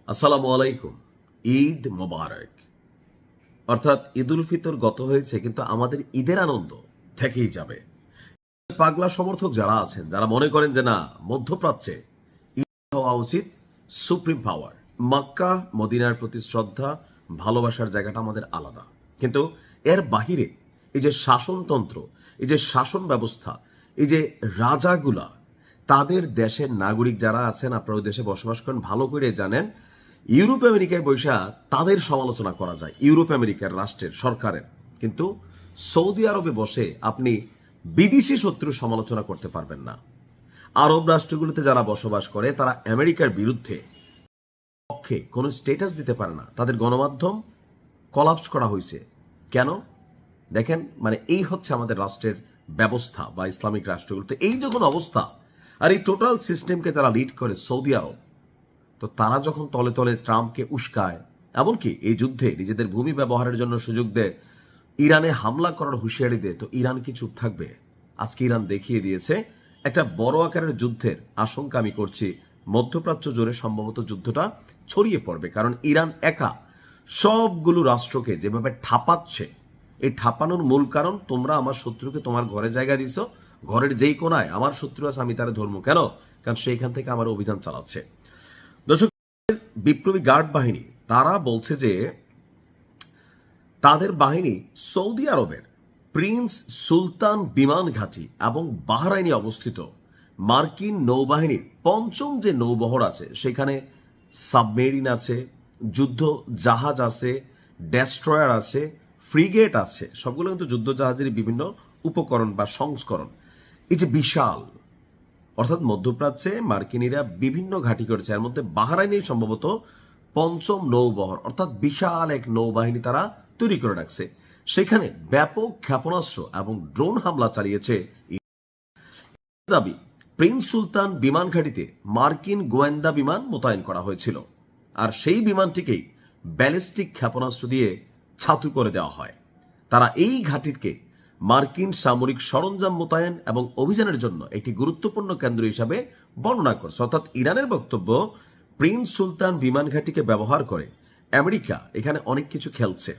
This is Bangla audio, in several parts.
আসসালামু আলাইকুম। ঈদ মোবারক। অর্থাৎ ঈদ উল ফিতর গত হয়েছে, কিন্তু আমাদের ঈদের আনন্দ থেকেই যাবে। পাগলা সমর্থক যারা আছেন, যারা মনে করেন যে না, মধ্যপ্রাচ্যে ঈদ হওয়া উচিত সুপ্রিম পাওয়ার, মক্কা মদিনার প্রতি শ্রদ্ধা ভালোবাসার জায়গাটা আমাদের আলাদা, কিন্তু এর বাহিরে এই যে শাসনতন্ত্র, এই যে শাসন ব্যবস্থা, এই যে রাজাগুলা, তাদের দেশের নাগরিক যারা আছেন, আপনারা ওই দেশে বসবাস করেন, ভালো করে জানেন, ইউরোপ আমেরিকায় বৈশা তাদের সমালোচনা করা যায়, ইউরোপ আমেরিকার রাষ্ট্রের সরকারের, কিন্তু সৌদি আরবে বসে আপনি বিদেশি শত্রুর সমালোচনা করতে পারবেন না। আরব রাষ্ট্রগুলোতে যারা বসবাস করে তারা আমেরিকার বিরুদ্ধে পক্ষে কোনো স্টেটাস দিতে পারে না, তাদের গণমাধ্যম কলাপস করা হয়েছে। কেন? দেখেন, মানে এই হচ্ছে আমাদের রাষ্ট্রের ব্যবস্থা বা ইসলামিক রাষ্ট্রগুলোতে এই যখন অবস্থা, আর এই টোটাল সিস্টেমকে যারা লিড করে সৌদি আরব, তো তারা যখন তলে তলে ট্রাম্পকে উস্কায়, এমনকি এই যুদ্ধে নিজেদের ভূমি ব্যবহারের জন্য সুযোগ দেয়, ইরানে হামলা করার হুঁশিয়ারি দেয়, তো ইরান কি চুপ থাকবে? আজকে ইরান দেখিয়ে দিয়েছে একটা বড় আকারের যুদ্ধের আশঙ্কা আমি করছি, মধ্যপ্রাচ্য জুড়ে সম্ভবত যুদ্ধটা ছড়িয়ে পড়বে, কারণ ইরান একা সবগুলো রাষ্ট্রকে যেভাবে ঠাপাচ্ছে, এই ঠাপানোর মূল কারণ তোমরা আমার শত্রুকে তোমার ঘরে জায়গা দিছ, ঘরের যেই কোনায় আমার শত্রু আছে আমি তার ধর্ম কেন, কারণ সেইখান থেকে আমার অভিযান চালাচ্ছে। দর্শক, বিপ্লবী গার্ড বাহিনী তারা বলছে যে তাদের বাহিনী সৌদি আরবের প্রিন্স সুলতান বিমান ঘাঁটি এবং বাহরাইনে অবস্থিত মার্কিন নৌবাহিনীর পঞ্চম যে নৌবহর আছে, সেখানে সাবমেরিন আছে, যুদ্ধ জাহাজ আছে, ডেস্ট্রয়ার আছে, ফ্রিগেট আছে, সবগুলো কিন্তু যুদ্ধ জাহাজের বিভিন্ন উপকরণ বা সংস্করণ। এই যে বিশাল, অর্থাৎ মধ্যপ্রাচ্যে মার্কিনীরা বিভিন্ন ঘাঁটি করেছে, এর মধ্যে বাহরাইনে সম্ভবত পঞ্চম নৌবহর, অর্থাৎ বিশাল এক নৌবাহিনী তারা তৈরি করে রাখছে। সেখানে ব্যাপক ক্ষেপণাস্ত্র এবং ড্রোন হামলা চালিয়েছে দাবি। প্রিন্স সুলতান বিমান ঘাঁটিতে মার্কিন গোয়েন্দা বিমান মোতায়েন করা হয়েছিল, আর সেই বিমানটিকেই ব্যালিস্টিক ক্ষেপণাস্ত্র দিয়ে ছাতু করে দেওয়া হয়। তারা এই ঘাঁটিকে মার্কিন সামরিক সরঞ্জাম মোতায়েন এবং অভিযানের জন্য একটি গুরুত্বপূর্ণ কেন্দ্র হিসাবে বর্ণনা করছে। অর্থাৎ ইরানের বক্তব্য, প্রিন্স সুলতান বিমান ঘাঁটিকে ব্যবহার করে আমেরিকা এখানে অনেক কিছু খেলছে,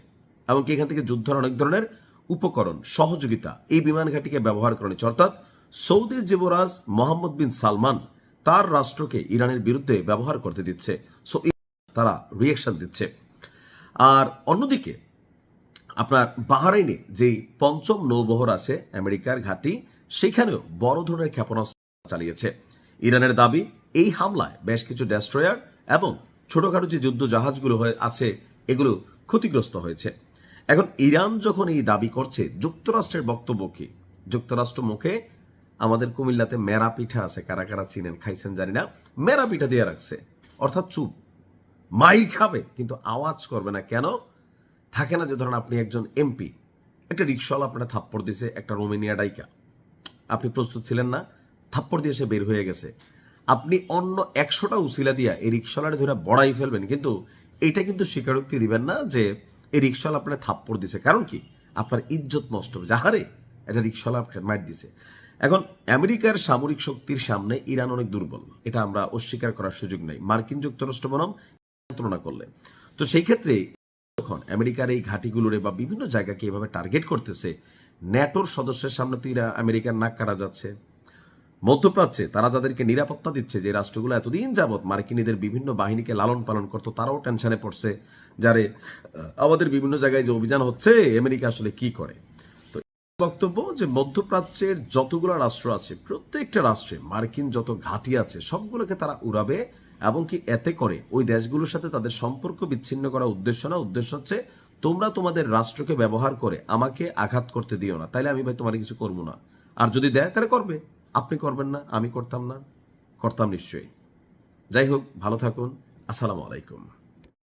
এমনকি এখান থেকে যুদ্ধের অনেক ধরনের উপকরণ সহযোগিতা এই বিমান ঘাঁটিকে ব্যবহার করে নিচ্ছে। অর্থাৎ সৌদির যুবরাজ মোহাম্মদ বিন সালমান তার রাষ্ট্রকে ইরানের বিরুদ্ধে ব্যবহার করতে দিচ্ছে, সো তারা রিয়েকশন দিচ্ছে। আর অন্যদিকে আপনার বাহরাইনে যেই পঞ্চম নৌবহর আছে আমেরিকার ঘাঁটি, সেখানেও বড় ধরনের ক্ষেপণাস্ত্র চালিয়েছে। ইরানের দাবি, এই হামলায় বেশ কিছু ডেস্ট্রয়ার এবং ছোটখাটো যে যুদ্ধ জাহাজগুলো আছে এগুলো ক্ষতিগ্রস্ত হয়েছে। এখন ইরান যখন এই দাবি করছে, যুক্তরাষ্ট্রের বক্তব্য কি? যুক্তরাষ্ট্র মুখে, আমাদের কুমিল্লাতে মেরা পিঠা আছে, কারা কারা চিনেন খাইছেন জানি না, মেরা পিঠা দিয়ে রাখছে, অর্থাৎ চুপ, মাই খাবে কিন্তু আওয়াজ করবে না। কেন? থাকে না যে ধরেন আপনি একজন এমপি, একটা রিক্সাওয়ালা আপনার থাপ্পড় দিয়েছে, একটা রোমেনিয়া ডাইকা, আপনি প্রস্তুত ছিলেন না, থাপ্পড় দিয়ে সে বের হয়ে গেছে, আপনি অন্য 100টা উসিলা দিয়া এই রিক্সাওয়ালাটা ধরে বড়াই ফেলবেন, কিন্তু এটা কিন্তু স্বীকারোক্তি দিবেন না যে এই রিক্সাওয়ালা আপনার থাপ্পড় দিছে। কারণ কি? আপনার ইজ্জত নষ্ট হবে, যাহারে এটা রিক্সাওয়ালা মার দিছে। এখন আমেরিকার সামরিক শক্তির সামনে ইরান অনেক দুর্বল, এটা আমরা অস্বীকার করার সুযোগ নেই, মার্কিন যুক্তরাষ্ট্র বনাম তুলনা করলে। তো সেই ক্ষেত্রে যখন আমেরিকার এই ঘাঁটিগুলোরে বা বিভিন্ন জায়গাকে এভাবে টার্গেট করতেছে, ন্যাটোর সদস্যের সামনে তো আমেরিকার নাক কাটা যাচ্ছে। মধ্যপ্রাচ্যে তারা যাদেরকে নিরাপত্তা দিচ্ছে, যে রাষ্ট্রগুলো এতদিন যাবৎ মার্কিনীদের বিভিন্ন বাহিনীকে লালন পালন করতো, তারাও টেনশনে পড়ছে, যারে আমাদের বিভিন্ন জায়গায় যে অভিযান হচ্ছে আমেরিকা আসলে কি করে। তো বক্তব্য যে মধ্যপ্রাচ্যের যতগুলো রাষ্ট্র আছে, প্রত্যেকটা রাষ্ট্রে মার্কিন যত ঘাঁটি আছে সবগুলোকে তারা উড়াবে, এবং কি এতে করে ওই দেশগুলোর সাথে তাদের সম্পর্ক বিচ্ছিন্ন করা উদ্দেশ্য না, উদ্দেশ্য হচ্ছে তোমরা তোমাদের রাষ্ট্রকে ব্যবহার করে আমাকে আঘাত করতে দিও না, তাইলে আমি ভাই তোমার কিছু করবো না। আর যদি দেয় তাহলে করবে, আপনি করবেন না, আমি করতাম না? করতাম নিশ্চয়ই। যাই হোক, ভালো থাকুন। আসসালামু আলাইকুম।